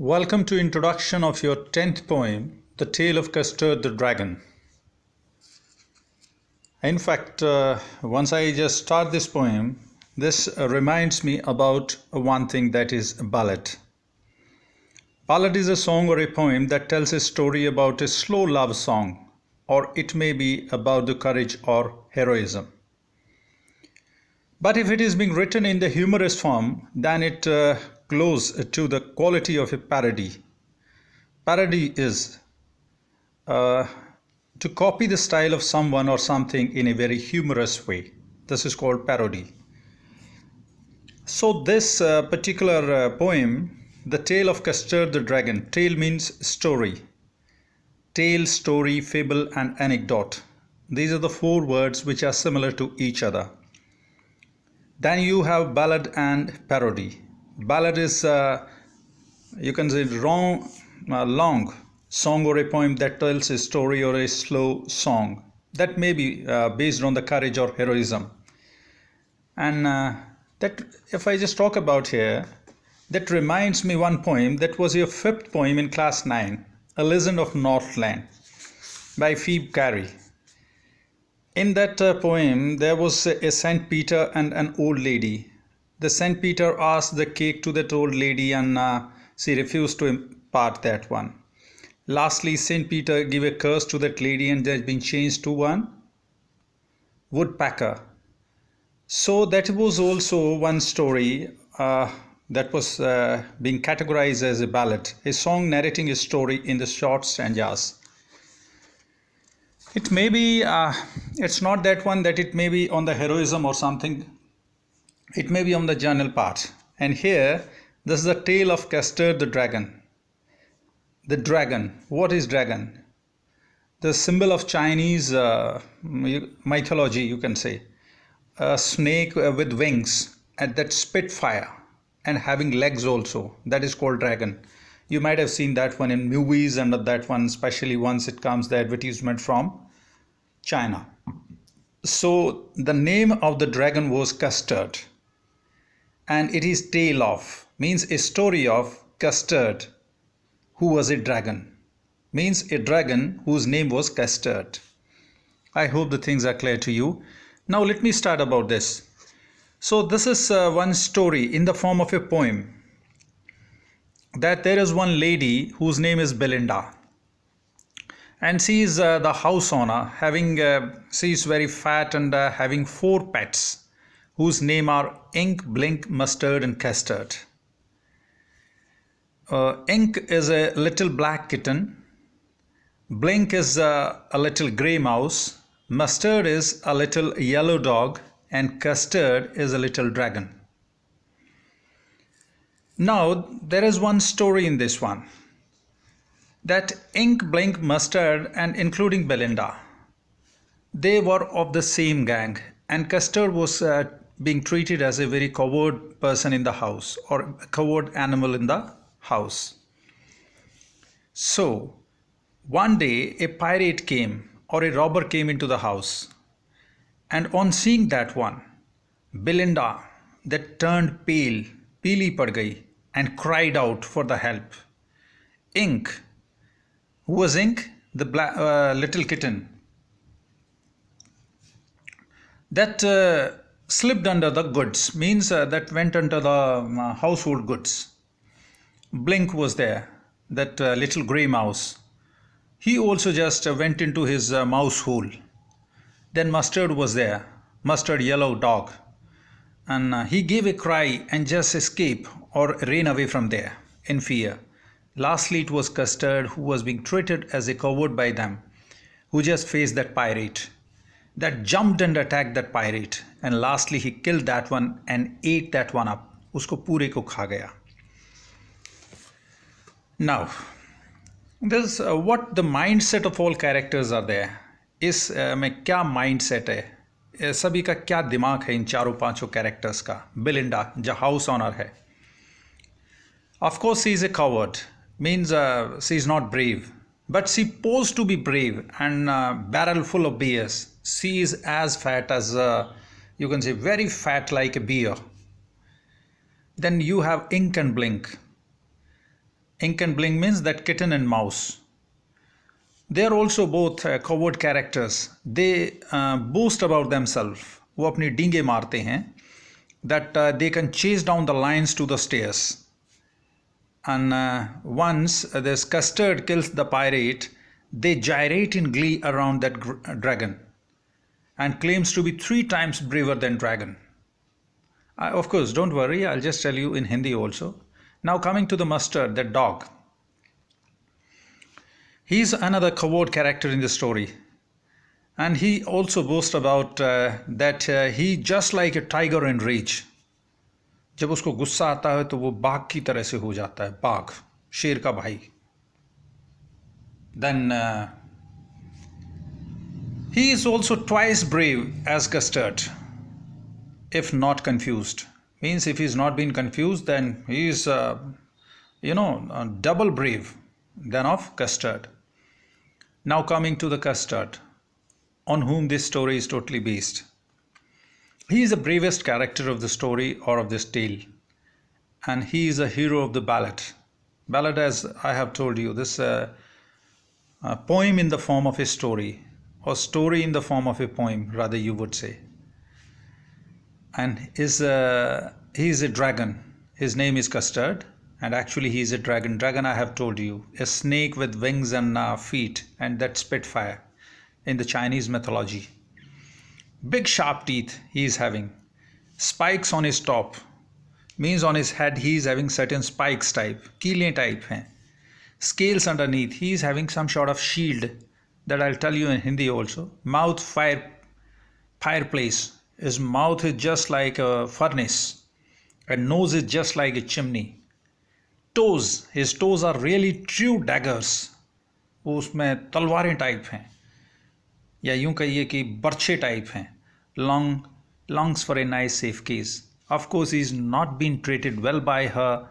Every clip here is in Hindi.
Welcome to introduction of your 10th poem, The Tale of Custard the Dragon. In fact, once I just start this poem, this reminds me about one thing, that is ballad. Ballad is a song or a poem that tells a story about a slow love song, or it may be about the courage or heroism. But if it is being written in the humorous form, then it glows to the quality of a parody. Parody is to copy the style of someone or something in a very humorous way. This is called parody. So this particular poem, The Tale of Custard the Dragon. Tale means story. Tale, story, fable and anecdote. These are the four words which are similar to each other. Then you have ballad and parody. Ballad is, you can say, long song or a poem that tells a story or a slow song that may be based on the courage or heroism. And that, if I just talk about here, that reminds me one poem that was your fifth poem in class 9, A Legend of Northland by Phoebe Cary. In that poem, there was a Saint Peter and an old lady. The Saint Peter asked the cake to that old lady and she refused to impart that one. Lastly, Saint Peter gave a curse to that lady and has been changed to one woodpecker. So that was also one story that was being categorized as a ballad, a song narrating a story in the short stanzas. It may be, it's not that one, that it may be on the heroism or something. It may be on the journal part. And here, this is the tale of Custard the Dragon. The dragon. What is dragon? The symbol of Chinese mythology, you can say. A snake with wings and that spit fire and having legs also. That is called dragon. You might have seen that one in movies, and that one, especially once it comes the advertisement from China. So the name of the dragon was Custard, and it is tale of, means a story of Custard, who was a dragon, means a dragon whose name was Custard. I hope the things are clear to you. Now let me start about this. So this is one story in the form of a poem, that there is one lady whose name is Belinda, and she is the house owner, having she is very fat and having 4 pets whose name are Ink, Blink, Mustard and Custard. Ink is a little black kitten, Blink is a little grey mouse, Mustard is a little yellow dog, and Custard is a little dragon. Now there is one story in this one, that Ink, Blink, Mustard and including Belinda, they were of the same gang, and Custard was being treated as a very coward person in the house, or a coward animal in the house. So one day a pirate came, or a robber came into the house, and on seeing that one, Belinda, that turned pale, peeli pad gayi, and cried out for the help. Ink, who was Ink? The little kitten, that slipped under the goods, means that went under the household goods. Blink was there, that little grey mouse. He also just went into his mouse hole. Then Mustard was there, Mustard yellow dog, and he gave a cry and just escaped or ran away from there in fear. Lastly, it was Custard, who was being treated as a coward by them, who just faced that pirate, that jumped and attacked that pirate, and lastly he killed that one and ate that one up. Usko pure ko kha gaya. Now, this what the mindset of all characters are there. इस में क्या mindset है, सभी का क्या दिमाग है इन चारों पांचों characters का. Belinda, जो house owner है, of course she is a coward, means she is not brave, but she posed to be brave and barrel full of beers. She is as fat as you can say, very fat like a beer. Then you have Ink and Blink. Ink and Blink means that kitten and mouse. They are also both coward characters. They boast about themselves. वो अपनी डींगे मारते हैं that they can chase down the lions to the stairs. And once this Custard kills the pirate, they gyrate in glee around that dragon and claims to be 3 times braver than dragon. Of course, don't worry, I'll just tell you in Hindi also. Now coming to the Mustard, that dog. He's another coward character in the story. And he also boasts about that he just like a tiger in rage. जब उसको गुस्सा आता है तो वो बाघ की तरह से हो जाता है, बाघ, शेर का भाई. Then he is also twice brave as Custard, if not confused. Means if he's not been confused, then he is, double brave than of Custard. Now coming to the Custard, on whom this story is totally based. He is the bravest character of the story or of this tale, and he is a hero of the ballad. Ballad, as I have told you, this a poem in the form of a story, or story in the form of a poem, rather you would say. And he is a dragon. His name is Custard, and actually he is a dragon. Dragon, I have told you, a snake with wings and feet, and that spitfire in the Chinese mythology. Big sharp teeth he is having. Spikes on his top. Means on his head he is having certain spikes type. कीलें type हैं. Scales underneath. He is having some sort of shield that I'll tell you in Hindi also. Mouth fireplace. His mouth is just like a furnace. And nose is just like a chimney. Toes. His toes are really true daggers. वो उसमें तलवारें टाइप हैं, या यूं कहिए कि बर्छे टाइप हैं. Longs for a nice safe case. Of course, he's not been treated well by her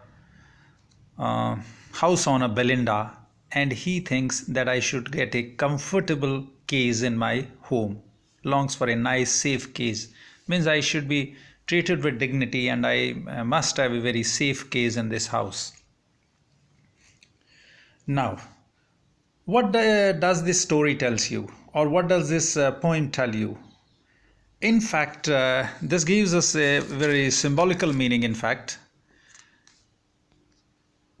house owner Belinda, and he thinks that I should get a comfortable case in my home. Longs for a nice safe case means I should be treated with dignity, and I must have a very safe case in this house. Now, what does this story tells you, or what does this poem tell you? In fact, this gives us a very symbolical meaning, in fact,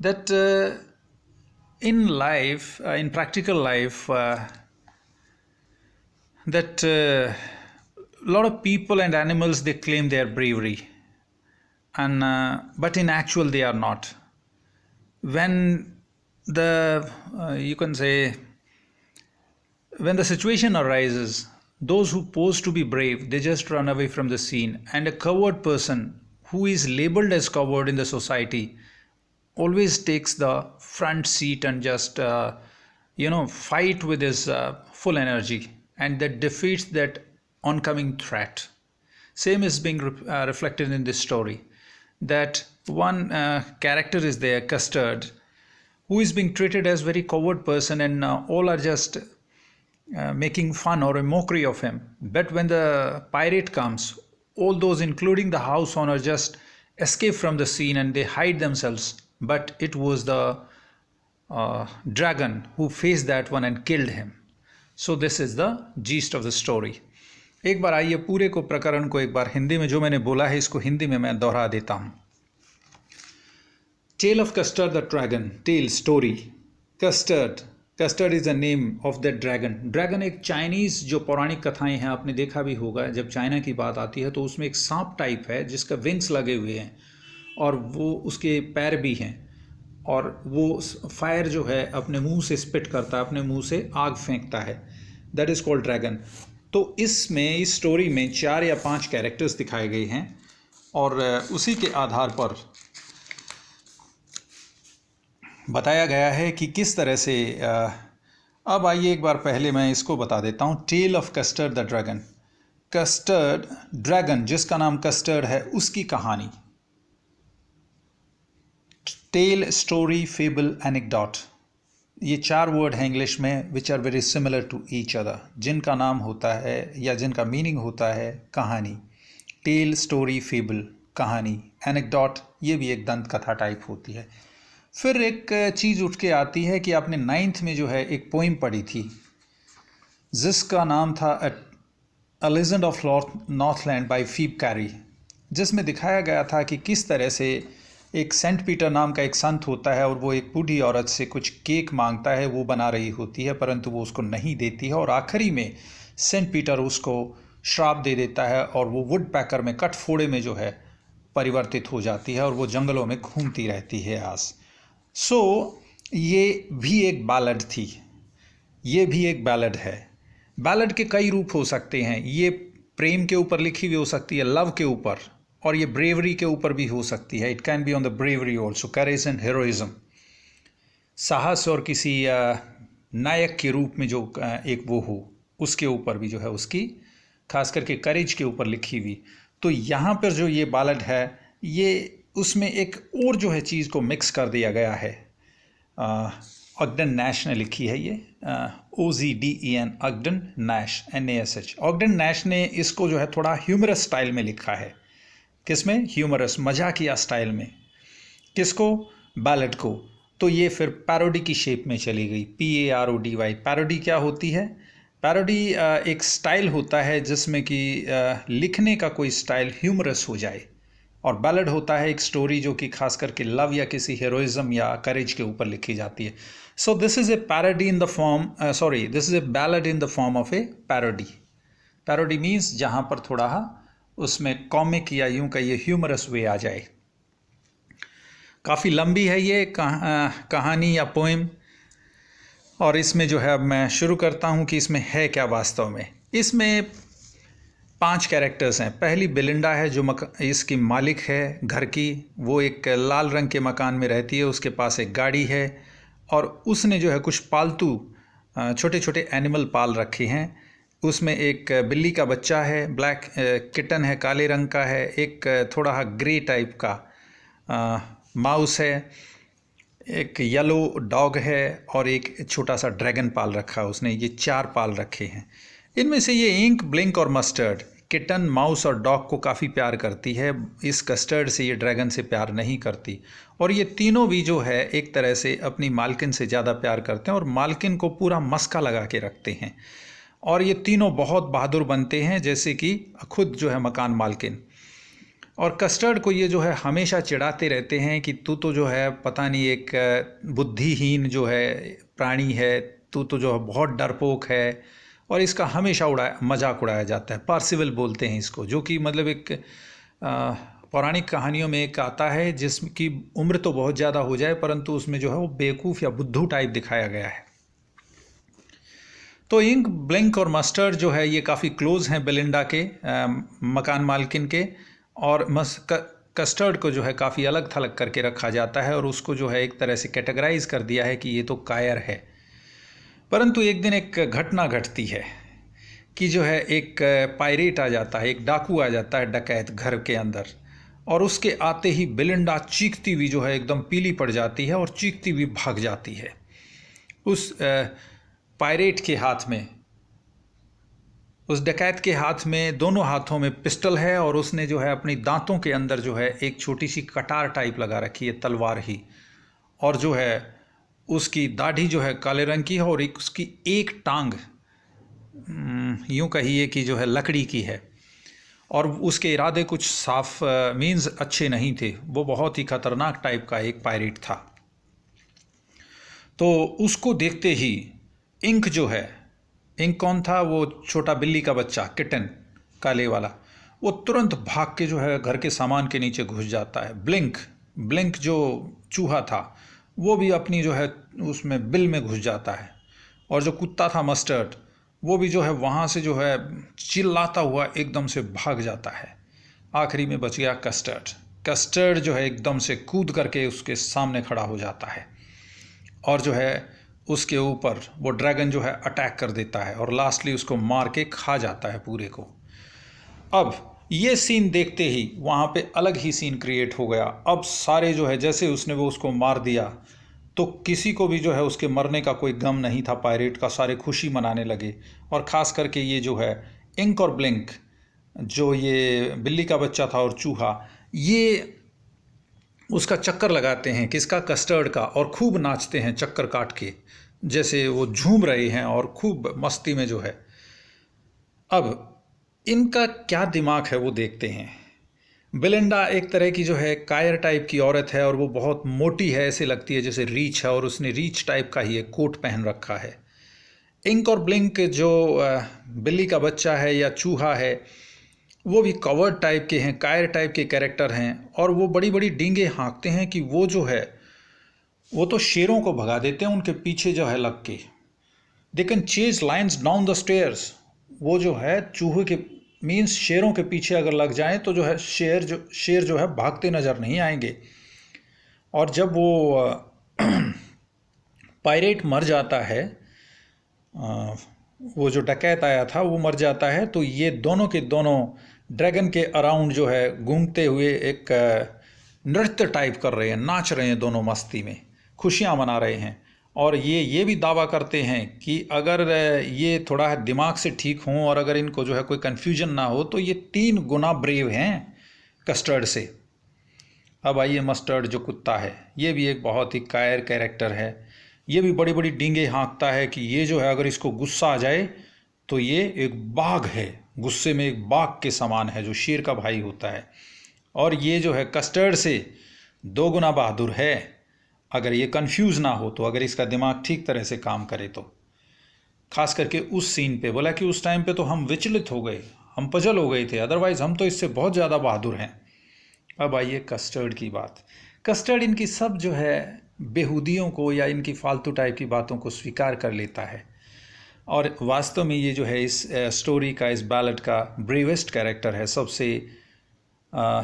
that in life, in practical life, that a lot of people and animals, they claim their bravery, and but in actual they are not. When the you can say, when the situation arises, those who pose to be brave, they just run away from the scene, and a coward person who is labeled as coward in the society always takes the front seat and just fight with his full energy, and that defeats that oncoming threat. Same is being reflected in this story, that one character is there, Custard, who is being treated as very coward person, and all are just making fun or a mockery of him. But when the pirate comes, all those, including the house owner, just escape from the scene and they hide themselves. But it was the dragon who faced that one and killed him. So this is the gist of the story. एक बार आइए पूरे को प्रकरण को एक बार हिंदी में, जो मैंने बोला है इसको हिंदी में मैं दोहरा देता हूँ. Tale of Custard the Dragon. Tale, story. Custard. Custard is the name of that dragon. Dragon एक चाइनीज़ जो पौराणिक कथाएं हैं, आपने देखा भी होगा, जब चाइना की बात आती है तो उसमें एक सांप टाइप है जिसका विंग्स लगे हुए हैं, और वो उसके पैर भी हैं, और वो फायर जो है अपने मुंह से स्पिट करता है, अपने मुंह से आग फेंकता है. That is called dragon. तो इसमें, इस स्टोरी में 4 या 5 कैरेक्टर्स दिखाए गए हैं, और उसी के आधार पर बताया गया है कि किस तरह से. अब आइए एक बार पहले मैं इसको बता देता हूँ. Tale of Custard the dragon. Custard dragon जिसका नाम कस्टर्ड है, उसकी कहानी. टेल, स्टोरी, फेबल, एनेक्डोट, ये 4 वर्ड हैं इंग्लिश में, which are very similar to each other, जिनका नाम होता है या जिनका मीनिंग होता है कहानी. टेल, स्टोरी, फेबल, कहानी. एनेक्डोट, ये भी एक दंत कथा टाइप होती है. फिर एक चीज़ उठ के आती है कि आपने 9th में जो है एक पोइम पढ़ी थी जिसका नाम था a legend of Northland by Phoebe Cary, जिसमें दिखाया गया था कि किस तरह से एक सेंट पीटर नाम का एक संत होता है और वो एक बूढ़ी औरत से कुछ केक मांगता है, वो बना रही होती है परंतु वो उसको नहीं देती है और आखिरी में सेंट पीटर उसको श्राप दे देता है और वो वुड पैकर में कटफोड़े में जो है परिवर्तित हो जाती है और वो जंगलों में घूमती रहती है आज। सो ये भी एक बैलेड थी, ये भी एक बैलेड है। बैलेड के कई रूप हो सकते हैं, ये प्रेम के ऊपर लिखी हुई हो सकती है, लव के ऊपर, और ये ब्रेवरी के ऊपर भी हो सकती है। It can be on the bravery also, courage and heroism, साहस और किसी नायक के रूप में जो एक वो हो उसके ऊपर भी जो है, उसकी खास करके करेज के ऊपर लिखी हुई। तो यहाँ पर जो ये बैलेड है ये उसमें एक और जो है चीज़ को मिक्स कर दिया गया है। ऑगडन नैश ने लिखी है ये, OGDEN, ऑगडन नैश, NASH। ऑगडन नैश ने इसको जो है थोड़ा ह्यूमरस स्टाइल में लिखा है। किसमें? ह्यूमरस, मजाकिया स्टाइल में। किसको? बैलेड को। तो ये फिर पैरोडी की शेप में चली गई, PARODY। पैरोडी क्या होती है? पैरोडी एक स्टाइल होता है जिसमें कि लिखने का कोई स्टाइल ह्यूमरस हो जाए, और बैलेड होता है एक स्टोरी जो कि खास करके लव या किसी हीरोइज्म या करेज के ऊपर लिखी जाती है। So this is A parody in the form, this is a ballad in the form of a parody. Parody means जहाँ पर थोड़ा उसमें कॉमिक या यूं कहिए ह्यूमरस वे आ जाए। काफ़ी लंबी है ये कहानी या पोएम, और इसमें जो है अब मैं शुरू करता हूँ कि इसमें है क्या वास्तव में। इसमें 5 कैरेक्टर्स हैं। पहली बिलिंडा है जो इसकी मालिक है घर की, वो एक लाल रंग के मकान में रहती है, उसके पास एक गाड़ी है और उसने जो है कुछ पालतू छोटे छोटे एनिमल पाल रखे हैं। उसमें एक बिल्ली का बच्चा है, ब्लैक किटन है, काले रंग का है, एक थोड़ा ग्रे टाइप का माउस है, एक येलो डॉग है और एक छोटा सा ड्रैगन पाल रखा है उसने। ये 4 पाल रखे हैं। इनमें से ये इंक, ब्लिंक और मस्टर्ड किटन, माउस और डॉग को काफ़ी प्यार करती है। इस कस्टर्ड से, ये ड्रैगन से प्यार नहीं करती। और ये तीनों भी जो है एक तरह से अपनी मालकिन से ज़्यादा प्यार करते हैं और मालकिन को पूरा मस्का लगा के रखते हैं। और ये तीनों बहुत बहादुर बनते हैं, जैसे कि खुद जो है मकान मालकिन। और कस्टर्ड को ये जो है हमेशा चिढ़ाते रहते हैं कि तू तो जो है पता नहीं एक बुद्धिहीन जो है प्राणी है, तू तो जो है बहुत डरपोक है, और इसका हमेशा मजाक उड़ाया जाता है। पार्सिवल बोलते हैं इसको, जो कि मतलब एक पौराणिक कहानियों में एक आता है जिसकी उम्र तो बहुत ज़्यादा हो जाए परंतु उसमें जो है वो बेवकूफ़ या बुद्धू टाइप दिखाया गया है। तो इंक, ब्लिंक और मस्टर्ड जो है ये काफ़ी क्लोज़ हैं बेलिंडा के, मकान मालकिन के। और कस्टर्ड को जो है काफ़ी अलग थलग करके रखा जाता है और उसको जो है एक तरह से कैटेगराइज कर दिया है कि ये तो कायर है। परंतु एक दिन एक घटना घटती है कि जो है एक पायरेट आ जाता है, एक डाकू आ जाता है, डकैत घर के अंदर, और उसके आते ही बेलिंडा चीखती हुई जो है एकदम पीली पड़ जाती है और चीखती हुई भाग जाती है। उस पायरेट के हाथ में, उस डकैत के हाथ में, दोनों हाथों में पिस्टल है और उसने जो है अपनी दांतों के अंदर जो है एक छोटी सी कटार टाइप लगा रखी है, तलवार ही, और जो है उसकी दाढ़ी जो है काले रंग की है और उसकी एक टांग यूँ कहिए कि जो है लकड़ी की है। और उसके इरादे कुछ साफ मीन्स अच्छे नहीं थे, वो बहुत ही खतरनाक टाइप का एक पायरेट था। तो उसको देखते ही इंक जो है, इंक कौन था? वो छोटा बिल्ली का बच्चा, किटन काले वाला, वो तुरंत भाग के जो है घर के सामान के नीचे घुस जाता है। ब्लिंक जो चूहा था वो भी अपनी जो है उसमें बिल में घुस जाता है। और जो कुत्ता था मस्टर्ड, वो भी जो है वहाँ से जो है चिल्लाता हुआ एकदम से भाग जाता है। आखिरी में बच गया कस्टर्ड जो है एकदम से कूद करके उसके सामने खड़ा हो जाता है और जो है उसके ऊपर वो ड्रैगन जो है अटैक कर देता है और लास्टली उसको मार के खा जाता है पूरे को। अब ये सीन देखते ही वहाँ पे अलग ही सीन क्रिएट हो गया। अब सारे जो है, जैसे उसने वो उसको मार दिया तो किसी को भी जो है उसके मरने का कोई गम नहीं था पायरेट का, सारे खुशी मनाने लगे। और ख़ास करके ये जो है इंक और ब्लिंक, जो ये बिल्ली का बच्चा था और चूहा, ये उसका चक्कर लगाते हैं, किसका, कस्टर्ड का, और खूब नाचते हैं चक्कर काट के, जैसे वो झूम रहे हैं और खूब मस्ती में जो है। अब इनका क्या दिमाग है वो देखते हैं। बेलिंडा एक तरह की जो है कायर टाइप की औरत है और वो बहुत मोटी है, ऐसे लगती है जैसे रीछ है, और उसने रीछ टाइप का ही एक कोट पहन रखा है। इंक और ब्लिंक जो बिल्ली का बच्चा है या चूहा है, वो भी कवर्ड टाइप के हैं, कायर टाइप के कैरेक्टर हैं, और वो बड़ी बड़ी डींगे हाँकते हैं कि वो जो है वो तो शेरों को भगा देते हैं उनके पीछे जो है लग के। They can chase Lions down the stairs. वो जो है चूहे के मीन्स शेरों के पीछे अगर लग जाएं तो जो है शेर जो है भागते नज़र नहीं आएंगे। और जब वो पायरेट मर जाता है, वो जो डकैत आया था वो मर जाता है, तो ये दोनों के दोनों ड्रैगन के अराउंड जो है घूमते हुए एक नृत्य टाइप कर रहे हैं, नाच रहे हैं, दोनों मस्ती में खुशियाँ मना रहे हैं। और ये भी दावा करते हैं कि अगर ये थोड़ा दिमाग से ठीक हों और अगर इनको जो है कोई कन्फ्यूजन ना हो तो ये 3 गुना ब्रेव हैं कस्टर्ड से। अब आइए मस्टर्ड जो कुत्ता है, ये भी एक बहुत ही कायर कैरेक्टर है। ये भी बड़ी बड़ी डींगे हाँकता है कि ये जो है अगर इसको गुस्सा आ जाए तो ये एक बाघ है, गुस्से में एक बाघ के समान है जो शेर का भाई होता है। और ये जो है कस्टर्ड से 2 गुना बहादुर है अगर ये कंफ्यूज ना हो तो, अगर इसका दिमाग ठीक तरह से काम करे तो। खास करके उस सीन पे बोला कि उस टाइम पे तो हम विचलित हो गए, हम पजल हो गए थे, अदरवाइज हम तो इससे बहुत ज़्यादा बहादुर हैं। अब आइए कस्टर्ड की बात। कस्टर्ड इनकी सब जो है बेहूदियों को या इनकी फालतू टाइप की बातों को स्वीकार कर लेता है, और वास्तव में ये जो है इस स्टोरी का, इस बैलेट का ब्रेवेस्ट कैरेक्टर है, सबसे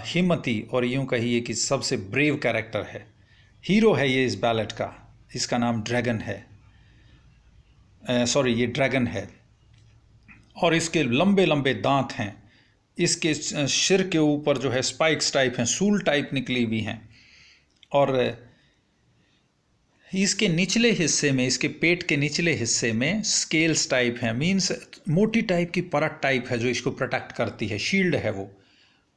हिम्मती, और यूँ कहिए कि सबसे ब्रेव कैरेक्टर है, हीरो है ये इस बैलेट का। इसका नाम ड्रैगन है, ये ड्रैगन है, और इसके लंबे लंबे दांत हैं, इसके सिर के ऊपर जो है स्पाइक्स टाइप हैं, सूल टाइप निकली हुई हैं, और इसके निचले हिस्से में, इसके पेट के निचले हिस्से में स्केल्स टाइप हैं, मीन्स मोटी टाइप की परत टाइप है जो इसको प्रोटेक्ट करती है, शील्ड है वो।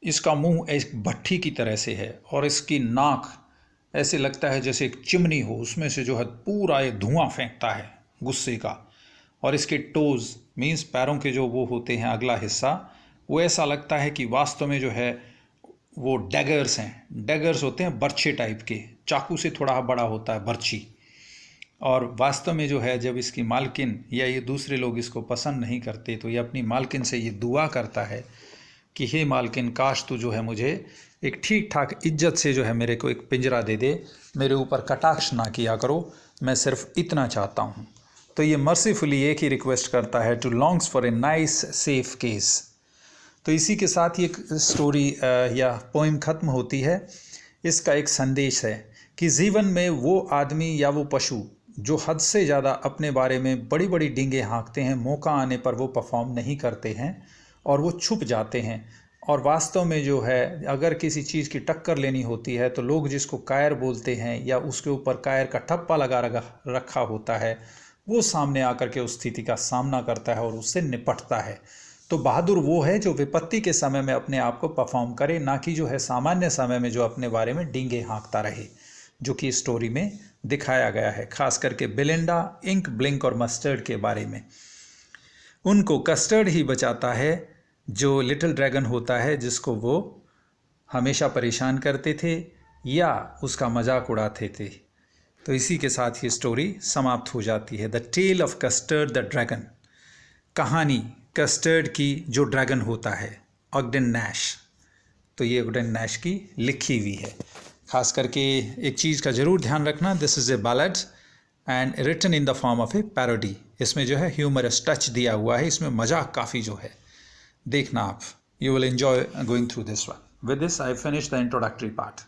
इसका मुंह एक भट्ठी की तरह से है, और इसकी नाक ऐसे लगता है जैसे एक चिमनी हो, उसमें से जो है पूरा ये धुआं फेंकता है गुस्से का। और इसके टोज़ मीन्स पैरों के जो वो होते हैं अगला हिस्सा, वो ऐसा लगता है कि वास्तव में जो है वो डैगर्स हैं, डैगर्स होते हैं बर्छे टाइप के, चाकू से थोड़ा बड़ा होता है बर्छी। और वास्तव में जो है जब इसकी मालकिन या ये दूसरे लोग इसको पसंद नहीं करते तो ये अपनी मालकिन से ये दुआ करता है कि हे मालकिन, काश तू जो है मुझे एक ठीक ठाक इज्जत से जो है मेरे को एक पिंजरा दे दे, मेरे ऊपर कटाक्ष ना किया करो, मैं सिर्फ इतना चाहता हूँ। तो ये मर्सीफुली एक ही रिक्वेस्ट करता है, to longs for a nice safe cage. तो इसी के साथ ये स्टोरी या पोइम ख़त्म होती है। इसका एक संदेश है कि जीवन में वो आदमी या वो पशु जो हद से ज़्यादा अपने बारे में बड़ी बड़ी डींगे हाँकते हैं, मौका आने पर वो परफॉर्म नहीं करते हैं और वो छुप जाते हैं। और वास्तव में जो है अगर किसी चीज़ की टक्कर लेनी होती है तो लोग जिसको कायर बोलते हैं या उसके ऊपर कायर का ठप्पा लगा रखा होता है, वो सामने आकर के उस स्थिति का सामना करता है और उससे निपटता है। तो बहादुर वो है जो विपत्ति के समय में अपने आप को परफॉर्म करे, ना कि जो है सामान्य समय में जो अपने बारे में डींगे हाँकता रहे, जो कि स्टोरी में दिखाया गया है। खास करके बेलिंडा, इंक, ब्लिंक और मस्टर्ड के बारे में। उनको कस्टर्ड ही बचाता है, जो लिटिल ड्रैगन होता है जिसको वो हमेशा परेशान करते थे या उसका मजाक उड़ाते थे। तो इसी के साथ ये स्टोरी समाप्त हो जाती है। The tale of Custard the dragon, कहानी कस्टर्ड की जो ड्रैगन होता है, ऑगडेन नैश। तो ये ऑगडेन नैश की लिखी हुई है। खास करके एक चीज़ का ज़रूर ध्यान रखना, this is a ballad and written in the form of a parody. इसमें जो है ह्यूमरस टच दिया हुआ है, इसमें मजाक काफ़ी जो है, देखना आप, you will enjoy going through this one. With this I finish the introductory part.